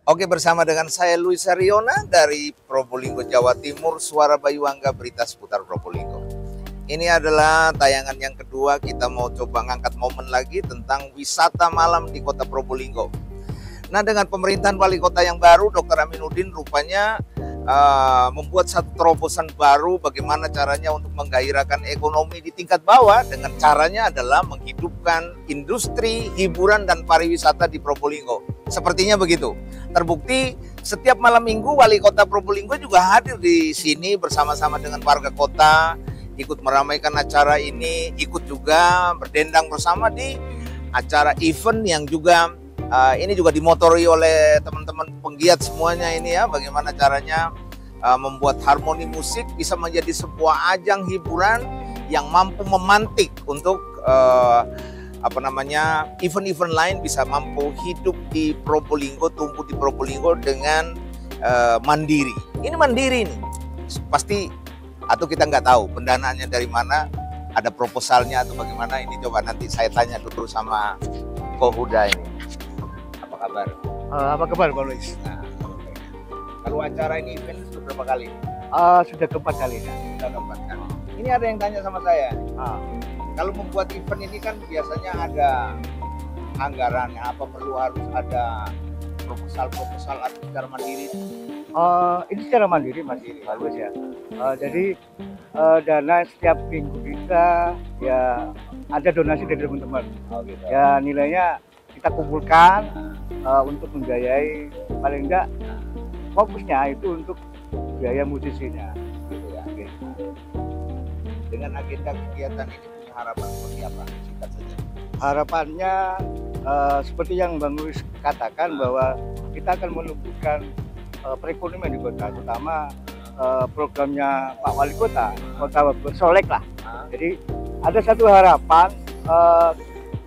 Oke, bersama dengan saya Luis Ariona dari Probolinggo, Jawa Timur, Suara Bayuangga, berita seputar Probolinggo. Ini adalah tayangan yang kedua, kita mau coba ngangkat momen lagi tentang wisata malam di kota Probolinggo. Nah, dengan pemerintahan wali kota yang baru, Dr. Aminuddin rupanya membuat satu terobosan baru bagaimana caranya untuk menggairahkan ekonomi di tingkat bawah, dengan caranya adalah menghidupkan industri hiburan dan pariwisata di Probolinggo. Sepertinya begitu. Terbukti setiap malam minggu wali kota Probolinggo juga hadir di sini bersama-sama dengan warga kota, ikut meramaikan acara ini, ikut juga berdendang bersama di acara event yang juga ini juga dimotori oleh teman-teman penggiat semuanya ini ya, bagaimana caranya membuat harmoni musik bisa menjadi sebuah ajang hiburan yang mampu memantik untuk event-event lain bisa mampu hidup di Probolinggo, tumbuh di Probolinggo dengan mandiri. Ini mandiri nih, pasti, atau kita nggak tahu pendanaannya dari mana, ada proposalnya atau bagaimana, ini coba nanti saya tanya dulu sama Ko Huda ini. Apa kabar? Apa kabar, Pak Luis? Nah, kalau acara ini event sudah berapa kali? Sudah keempat kali ya. Sudah keempat kali. Ini ada yang tanya sama saya. Kalau membuat event ini kan biasanya ada anggarannya, apa perlu harus ada proposal atau secara mandiri? Ini secara mandiri masih bagus ya. Jadi dana setiap minggu kita ya ada donasi dari teman-teman. Gitu. Ya nilainya kita kumpulkan untuk membiayai, paling enggak fokusnya itu untuk biaya musisinya. Gitu ya. Dengan agenda kegiatan ini punya harapan seperti apa? Singkat saja. Harapannya seperti yang Bang Luis katakan, bahwa kita akan menumbuhkan perekonomian di kota, terutama programnya Pak Wali Kota bersolek lah. Jadi ada satu harapan,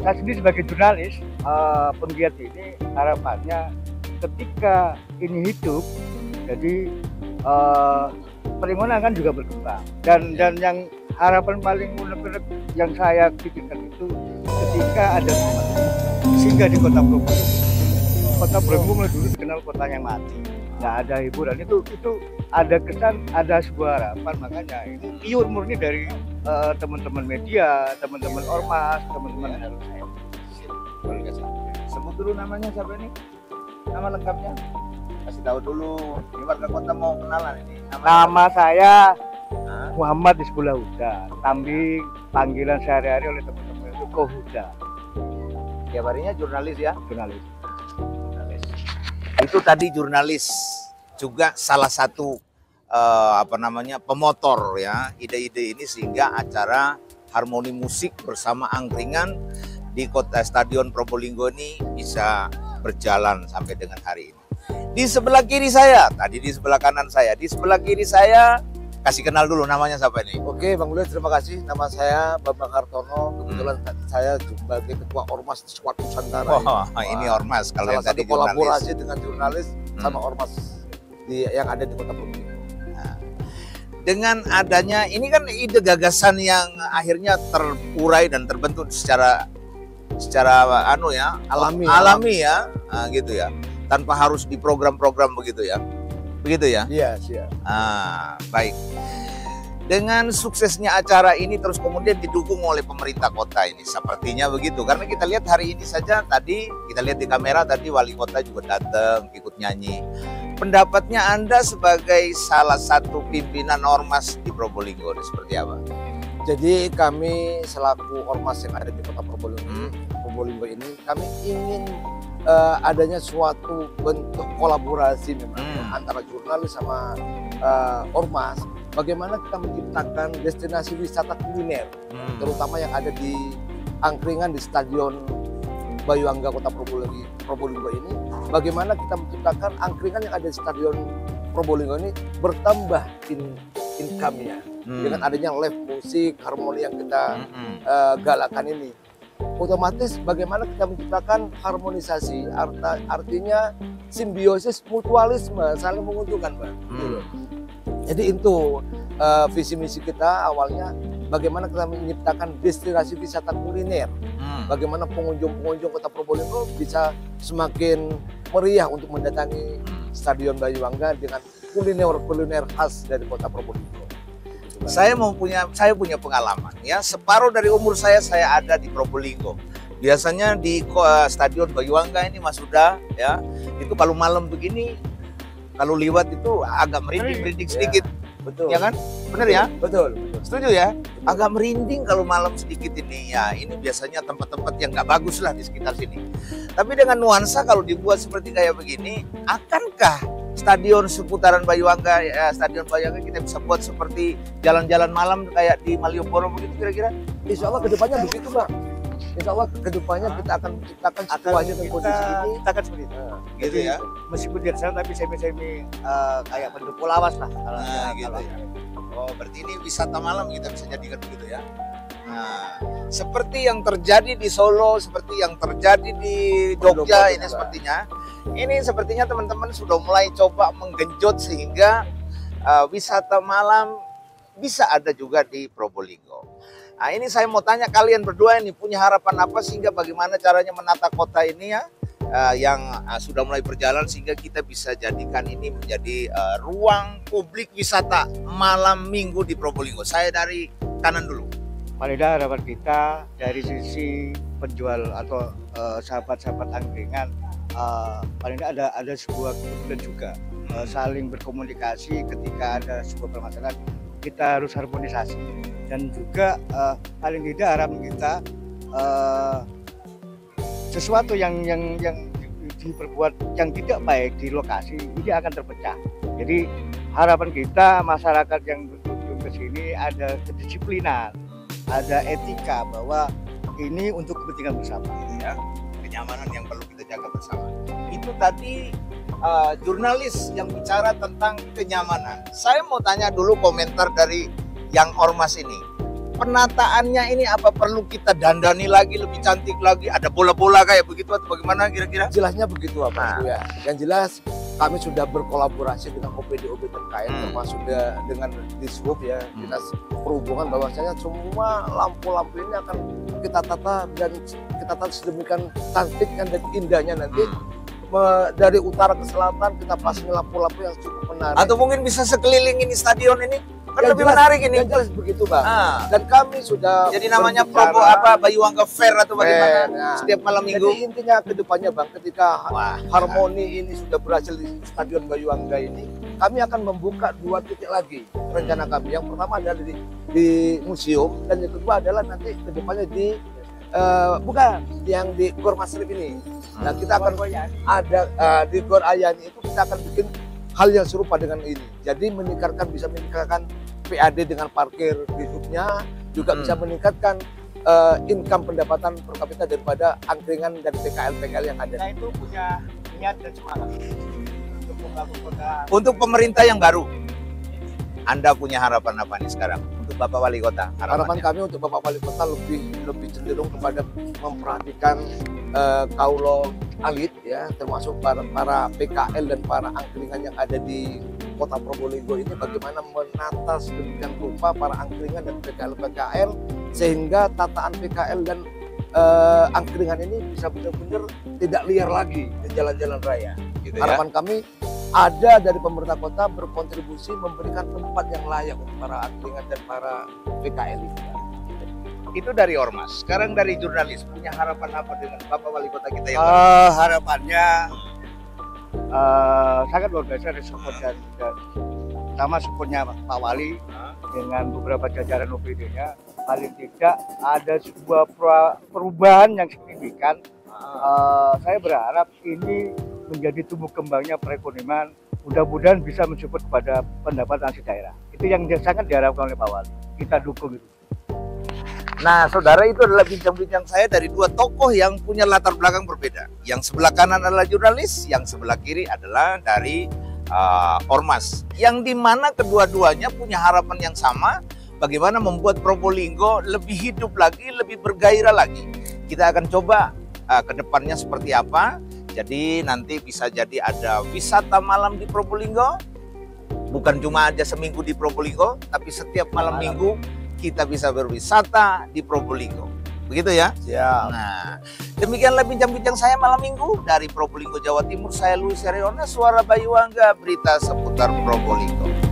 saya sendiri sebagai jurnalis penggiat ini, harapannya ketika ini hidup, jadi perekonomian kan juga berkembang, dan yang harapan paling unek-unek yang saya pikirkan itu ketika ada singgah di kota Probolinggo. Kota Probolinggo mulai dulu dikenal kota yang mati, nggak ada hiburan, itu ada kesan, ada sebuah harapan. Makanya ini pure murni dari teman-teman media, teman-teman ormas, teman-teman. Sebut dulu namanya siapa ini? Nama lengkapnya? Kasih tahu dulu. Ini warga kota mau kenalan ini. Nama saya Muhammad di Sekolah Huda, tapi panggilan sehari-hari oleh teman-teman itu Ko Huda. Tiap harinya jurnalis ya? Jurnalis. Itu tadi jurnalis, juga salah satu pemotor ya ide-ide ini, sehingga acara harmoni musik bersama angkringan di kota Stadion Probolinggo ini bisa berjalan sampai dengan hari ini. Di sebelah kiri saya, tadi di sebelah kanan saya, di sebelah kiri saya, kasih kenal dulu namanya siapa ini? Oke, Bang Luis, terima kasih. Nama saya Bambang Hartono. Kebetulan saya sebagai ketua Ormas Squad Nusantara. Ini Ormas. Kalau yang tadi kolaborasi dengan jurnalis sama Ormas yang ada di Kota Probolinggo. Nah, dengan adanya ini kan ide gagasan yang akhirnya terurai dan terbentuk secara alami ya, gitu ya, tanpa harus di program-program begitu ya. Begitu ya? Iya, siap. Baik. Dengan suksesnya acara ini terus kemudian didukung oleh pemerintah kota ini, sepertinya begitu. Karena kita lihat hari ini saja, tadi kita lihat di kamera, tadi wali kota juga datang ikut nyanyi. Pendapatnya Anda sebagai salah satu pimpinan ormas di Probolinggo ini seperti apa? Jadi kami selaku ormas yang ada di Kota Probolinggo ini, kami ingin adanya suatu bentuk kolaborasi memang antara jurnalis sama ormas. Bagaimana kita menciptakan destinasi wisata kuliner, terutama yang ada di angkringan di Stadion Bayuangga Kota Probolinggo ini. Bagaimana kita menciptakan angkringan yang ada di Stadion Probolinggo ini bertambah income-nya dengan adanya live musik, harmoni yang kita galakan ini. Otomatis bagaimana kita menciptakan harmonisasi, artinya simbiosis, mutualisme, saling menguntungkan, Pak. Jadi itu visi misi kita awalnya, bagaimana kita menciptakan destinasi wisata kuliner, bagaimana pengunjung-pengunjung Kota Probolinggo bisa semakin meriah untuk mendatangi Stadion Banyuwangi dengan kuliner khas dari kota Probolinggo. Saya punya pengalaman ya. Separuh dari umur saya ada di Probolinggo. Biasanya di Stadion Banyuwangi ini Mas Huda ya, itu kalau malam begini, kalau liwat itu agak merinding sedikit. Betul. Ya kan? Bener ya? Betul. Setuju ya? Agak merinding kalau malam sedikit ini. Ya, ini biasanya tempat-tempat yang nggak bagus lah di sekitar sini. Tapi dengan nuansa kalau dibuat seperti kayak begini, akankah stadion seputaran Banyuwangi, Stadion Banyuwangi kita bisa buat seperti jalan-jalan malam kayak di Malioboro begitu kira-kira? Insya Allah kedepannya begitu, Bang. Insya Allah kedepannya kita akan menciptakan situasi dan kondisi ini. Kita akan seperti itu. Gitu ya? Meskipun di sana tapi semi kayak bentuk polawas lah. Gitu ya. Oh, berarti ini wisata malam kita bisa jadikan begitu ya. Nah, seperti yang terjadi di Solo, seperti yang terjadi di Jogja ini sepertinya. Ini sepertinya teman-teman sudah mulai coba menggenjot sehingga wisata malam bisa ada juga di Probolinggo. Nah, ini saya mau tanya kalian berdua ini punya harapan apa sehingga bagaimana caranya menata kota ini ya, yang sudah mulai berjalan sehingga kita bisa jadikan ini menjadi ruang publik wisata malam minggu di Probolinggo. Saya dari kanan dulu. Paling tidak harapan kita dari sisi penjual atau sahabat-sahabat angkringan, paling tidak ada sebuah kebutuhan juga saling berkomunikasi ketika ada sebuah permasalahan. Kita harus harmonisasi dan juga paling tidak harapan kita sesuatu yang diperbuat yang tidak baik di lokasi ini akan terpecah. Jadi harapan kita masyarakat yang berkunjung ke sini ada kedisiplinan, ada etika bahwa ini untuk kepentingan bersama. Ya, kenyamanan yang perlu kita jaga bersama. Itu tadi jurnalis yang bicara tentang kenyamanan. Saya mau tanya dulu komentar dari yang ormas ini. Penataannya ini apa perlu kita dandani lagi, lebih cantik lagi? Ada bola-bola kayak begitu atau bagaimana kira-kira? Jelasnya begitu Pak. Ya. Yang jelas kami sudah berkolaborasi dengan OPD-OPD terkait termasuk dengan Dishub ya, Dinas Perhubungan, bahwasanya semua lampu-lampu ini akan kita tata dan kita tata sedemikian cantik dan indahnya nanti. Dari utara ke selatan kita pasang lampu-lampu yang cukup menarik. Atau mungkin bisa sekeliling ini stadion ini kan lebih menarik ini. Yang jelas begitu Bang. Dan kami sudah jadi namanya Probo Banyuwangi Fair atau bagaimana setiap malam minggu. Jadi intinya kedepannya Bang, ketika harmoni ini sudah berhasil di Stadion Banyuwangi ini, kami akan membuka 2 titik lagi rencana kami. Yang pertama adalah di museum dan yang kedua adalah nanti kedepannya di bukan yang di Gor Masrib ini. Nah, kita akan ada di Gor Ayani itu kita akan bikin hal yang serupa dengan ini. Jadi bisa meningkatkan PAD dengan parkir di hidupnya, juga bisa meningkatkan income pendapatan per kapita daripada angkringan dan PKL yang ada. Kita itu punya niat dan semangat untuk membangun kota. Untuk pemerintah yang baru, Anda punya harapan apa nih sekarang untuk Bapak Wali Kota? Harapan kami untuk Bapak Wali Kota lebih cenderung kepada memperhatikan kaulo alit ya, termasuk para PKL dan para angkringan yang ada di Kota Probolinggo ini, bagaimana menata sedemikian rupa para angkringan dan PKL sehingga tataan PKL dan angkringan ini bisa benar-benar tidak liar lagi di jalan-jalan raya. Gitu ya? Harapan kami ada dari pemerintah kota berkontribusi memberikan tempat yang layak untuk para angkringan dan para PKL ini. Itu dari ormas. Sekarang dari jurnalis, punya harapan apa dengan Bapak Wali Kota kita yang harapannya sangat luar biasa dari support dan pertama supportnya Pak Wali dengan beberapa jajaran OPD-nya. Paling tidak ada sebuah perubahan yang signifikan. Saya berharap ini menjadi tumbuh kembangnya perekonomian. Mudah-mudahan bisa mensupport kepada pendapatan si daerah. Itu yang sangat diharapkan oleh Pak Wali. Kita dukung itu. Nah, saudara, itu adalah bincang-bincang saya dari 2 tokoh yang punya latar belakang berbeda. Yang sebelah kanan adalah jurnalis, yang sebelah kiri adalah dari ormas. Yang dimana kedua-duanya punya harapan yang sama, bagaimana membuat Probolinggo lebih hidup lagi, lebih bergairah lagi. Kita akan coba ke depannya seperti apa. Jadi nanti bisa jadi ada wisata malam di Probolinggo. Bukan cuma aja seminggu di Probolinggo, tapi setiap malam minggu kita bisa berwisata di Probolinggo. Begitu ya? Ya. Nah, Demikianlah bincang-bincang saya malam minggu dari Probolinggo, Jawa Timur. Saya Luis Ariona, Suara Bayu Angga, berita seputar Probolinggo.